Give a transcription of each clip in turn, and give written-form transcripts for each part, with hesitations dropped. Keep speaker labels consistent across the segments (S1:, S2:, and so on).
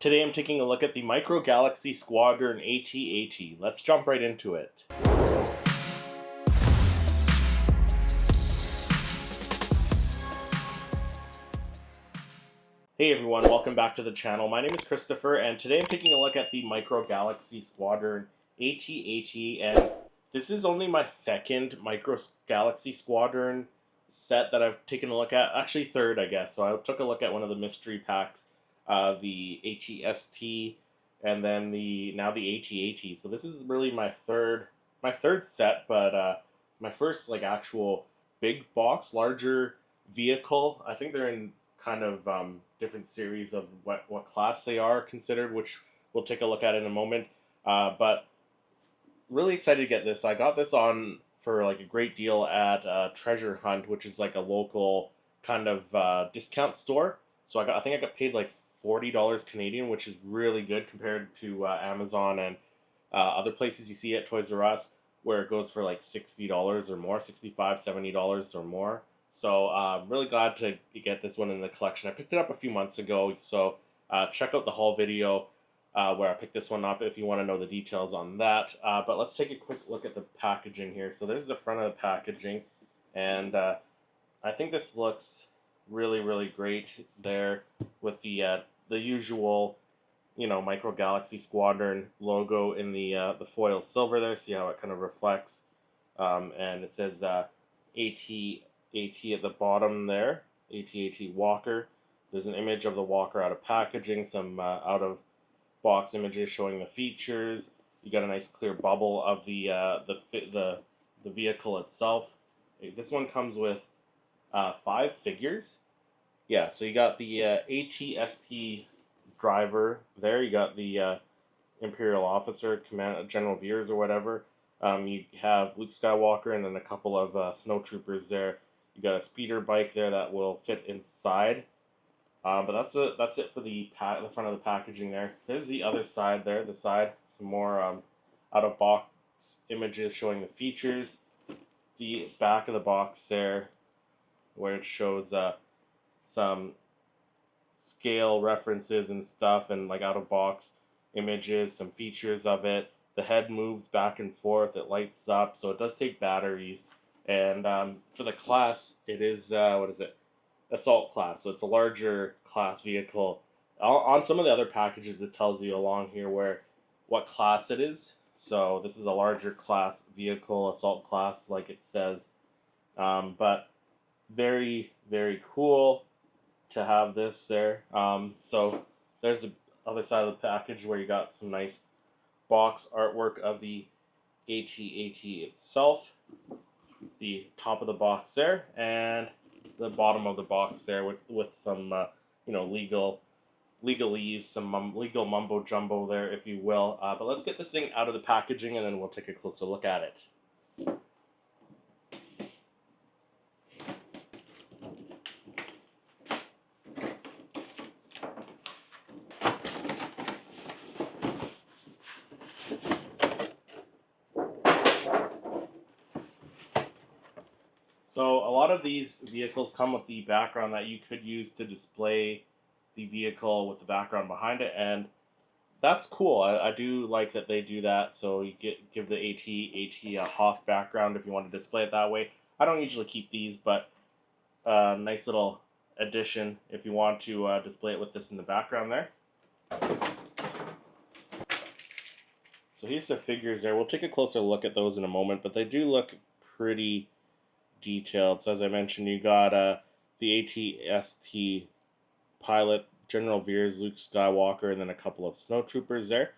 S1: Today I'm taking a look at the Micro Galaxy Squadron AT-AT. Let's jump right into it. Hey everyone, welcome back to the channel. My name is Christopher, and today I'm taking a look at the Micro Galaxy Squadron AT-AT, and this is only my second Micro Galaxy Squadron set that I've taken a look at. Actually third, I guess. So I took a look at one of the mystery packs, the HEST, and then now the AT-AT. So this is really my third set, but my first like actual big box, larger vehicle. I think they're in kind of different series of what class they are considered, which we'll take a look at in a moment. But really excited to get this. I got this on for like a great deal at Treasure Hunt, which is like a local kind of discount store. So I think I got paid like $40 Canadian, which is really good compared to Amazon and other places you see at Toys R Us, where it goes for like $60 or more, $65, $70 or more. So I'm really glad to get this one in the collection. I picked it up a few months ago, so check out the haul video where I picked this one up if you want to know the details on that. But let's take a quick look at the packaging here. So there's the front of the packaging, and I think this looks really, really great there with the usual, Micro Galaxy Squadron logo in the foil silver there. See how it kind of reflects, and it says AT at the bottom there, AT-AT Walker. There's an image of the Walker out of packaging, some out of box images showing the features. You got a nice clear bubble of the vehicle itself. This one comes with 5 figures. Yeah, so you got the AT-ST driver there. You got the Imperial officer, General Veers or whatever. You have Luke Skywalker and then a couple of snowtroopers there. You got a speeder bike there that will fit inside. But that's it for the front of the packaging there. There's the other side there, some more out-of-box images showing the features. The back of the box there, where it shows some scale references and stuff, and like out-of-box images, some features of it. The head moves back and forth, it lights up, so it does take batteries. And for the class, it is, Assault class, so it's a larger class vehicle. On some of the other packages, it tells you along here what class it is. So this is a larger class vehicle, Assault class, like it says. But very, very cool to have this there. So there's the other side of the package where you got some nice box artwork of the AT-AT itself. The top of the box there, and the bottom of the box there with some legalese, some legal mumbo jumbo there, if you will. But let's get this thing out of the packaging, and then we'll take a closer look at it. So a lot of these vehicles come with the background that you could use to display the vehicle with the background behind it, and that's cool. I do like that they do that. So you give the AT-AT a Hoth background if you want to display it that way. I don't usually keep these, but nice little addition if you want to display it with this in the background there. So here's the figures there. We'll take a closer look at those in a moment, but they do look pretty detailed. So as I mentioned, you got the AT-ST pilot, General Veers, Luke Skywalker, and then a couple of snowtroopers there.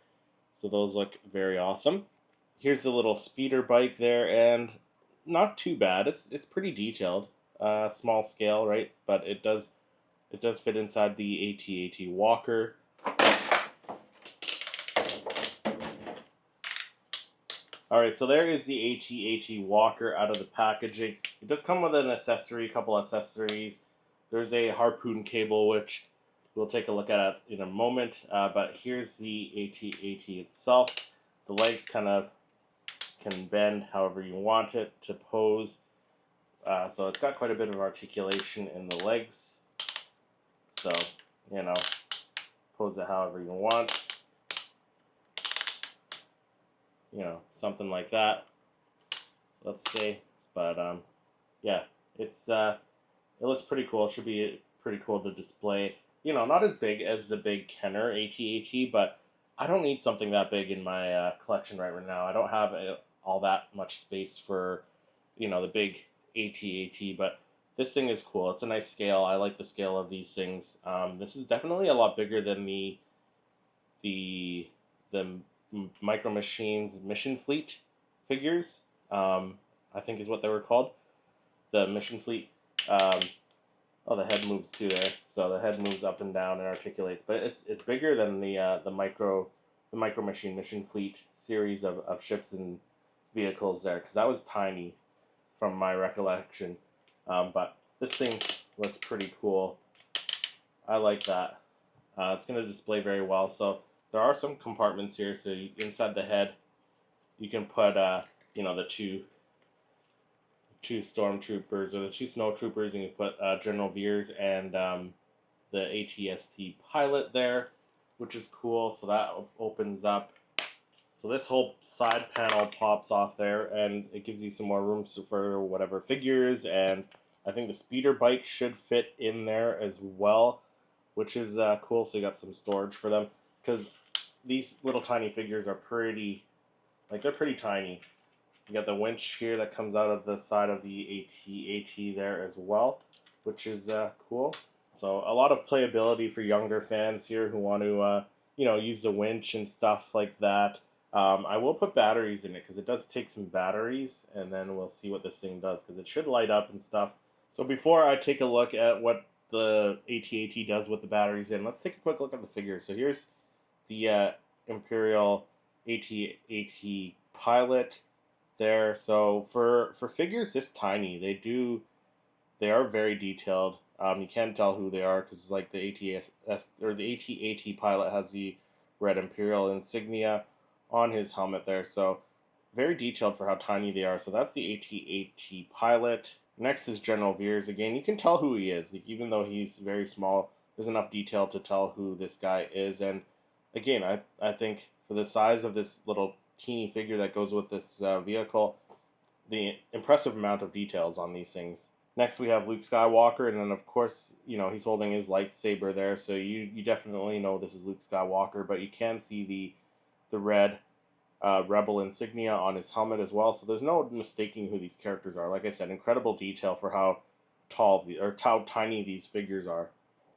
S1: So those look very awesome. Here's the little speeder bike there, and not too bad. It's pretty detailed. Small scale, right? But it does fit inside the AT-AT Walker. Alright, so there is the AT-AT Walker out of the packaging. It does come with an accessory, a couple accessories. There's a harpoon cable, which we'll take a look at in a moment. But here's the AT-AT itself. The legs kind of can bend however you want it to pose. So it's got quite a bit of articulation in the legs. So, pose it however you want. You know, something like that, let's say. But yeah, it looks pretty cool. It should be pretty cool to display. You know, not as big as the big Kenner AT-AT, but I don't need something that big in my collection right now. I don't have all that much space for, you know, the big AT-AT, but this thing is cool. It's a nice scale. I like the scale of these things. This is definitely a lot bigger than the Micro Machines Mission Fleet figures. I think is what they were called. The Mission Fleet. Oh, the head moves too there. So the head moves up and down and articulates. But it's bigger than the Micro Machine Mission Fleet series of ships and vehicles there, because that was tiny from my recollection. But this thing looks pretty cool. I like that. It's going to display very well. So there are some compartments here. So inside the head, you can put you know, the two stormtroopers or the two snow troopers, and you put General Veers and the ATST pilot there, which is cool. So that opens up. So this whole side panel pops off there, and it gives you some more room for whatever figures, and I think the speeder bike should fit in there as well, which is cool. So you got some storage for them, because these little tiny figures are pretty, like, they're pretty tiny. You got the winch here that comes out of the side of the AT-AT there as well, which is cool. So a lot of playability for younger fans here who want to, you know, use the winch and stuff like that. I will put batteries in it because it does take some batteries, and then we'll see what this thing does, because it should light up and stuff. So before I take a look at what the AT-AT does with the batteries in, let's take a quick look at the figure. So here's the Imperial AT-AT pilot there. So for figures this tiny, they are very detailed. You can't tell who they are because, like, the ATS or the AT-AT pilot has the red Imperial insignia on his helmet there. So very detailed for how tiny they are. So that's the AT-AT pilot. Next is General Veers. Again, you can tell who he is. Like, even though he's very small, there's enough detail to tell who this guy is. And again, I think for the size of this little teeny figure that goes with this vehicle, the impressive amount of details on these things. Next we have Luke Skywalker, and then of course, you know, he's holding his lightsaber there, so you definitely know this is Luke Skywalker, but you can see the red Rebel insignia on his helmet as well, so there's no mistaking who these characters are. Like I said, incredible detail for how how tiny these figures are.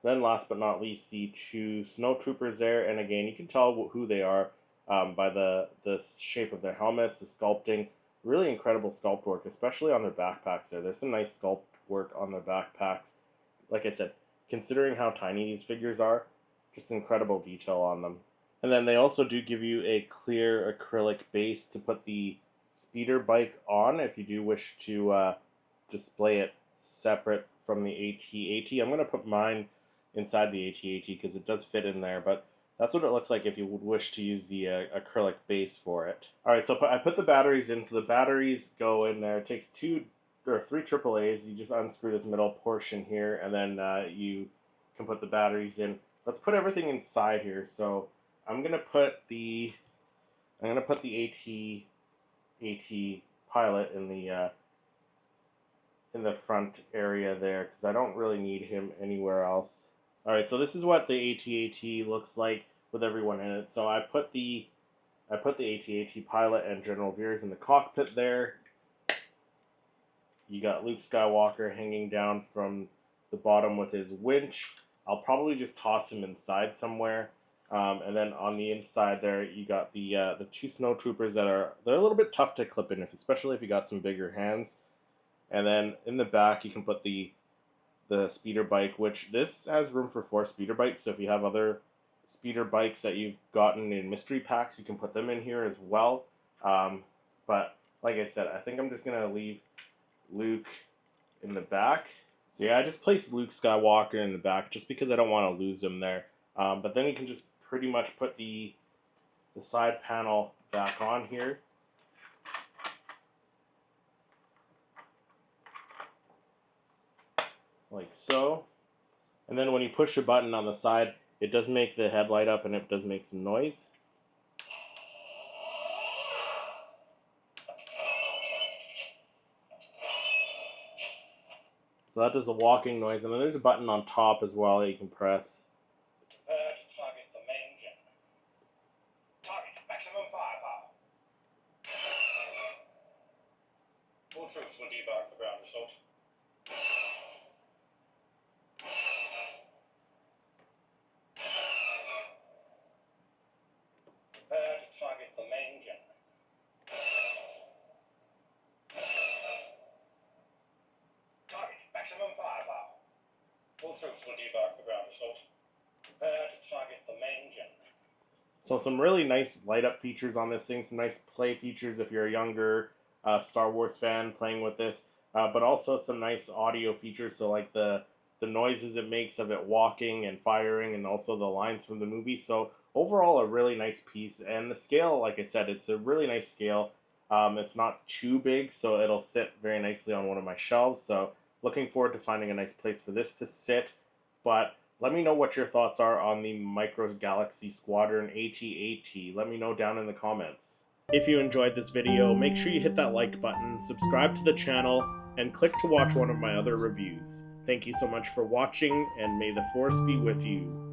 S1: Then last but not least, the two snow troopers there, and again, you can tell who they are by the shape of their helmets, the sculpting. Really incredible sculpt work, especially on their backpacks there. There's some nice sculpt work on their backpacks. Like I said, considering how tiny these figures are, just incredible detail on them. And then they also do give you a clear acrylic base to put the speeder bike on if you do wish to display it separate from the AT-AT. I'm going to put mine inside the AT-AT because it does fit in there, but that's what it looks like if you would wish to use the acrylic base for it. Alright, so I put the batteries in, so the batteries go in there. It takes 2 or 3 AAAs. You just unscrew this middle portion here, and then you can put the batteries in. Let's put everything inside here. So I'm gonna put the AT-AT pilot in the front area there, because I don't really need him anywhere else. Alright, so this is what the AT-AT looks like with everyone in it. So I put the AT-AT pilot and General Veers in the cockpit there. You got Luke Skywalker hanging down from the bottom with his winch. I'll probably just toss him inside somewhere. And then on the inside there, you got the two snow troopers they're a little bit tough to clip in, especially if you got some bigger hands. And then in the back, you can put the speeder bike, which this has room for 4 speeder bikes. So if you have other speeder bikes that you've gotten in mystery packs, you can put them in here as well. But like I said, I think I'm just gonna leave Luke in the back. So yeah, I just placed Luke Skywalker in the back just because I don't want to lose him there. But then you can just pretty much put the side panel back on here. Like so. And then when you push a button on the side, It does make the head light up and it does make some noise. So that does a walking noise, and then there's a button on top as well that you can press.
S2: Prepare to target the main gen. Target maximum firepower. All troops will debark for ground assault. Prepare to target the main gen. Target maximum firepower. All troops will debark for ground assault. Prepare to target the main gen.
S1: So some really nice light up features on this thing, some nice play features if you're a younger Star Wars fan playing with this, but also some nice audio features, so like the noises it makes of it walking and firing, and also the lines from the movie. So overall a really nice piece, and the scale, like I said, it's a really nice scale. It's not too big, so it'll sit very nicely on one of my shelves, so looking forward to finding a nice place for this to sit. But let me know what your thoughts are on the Micro Galaxy Squadron HE. Let me know down in the comments. If you enjoyed this video, make sure you hit that like button, subscribe to the channel, and click to watch one of my other reviews. Thank you so much for watching, and may the Force be with you.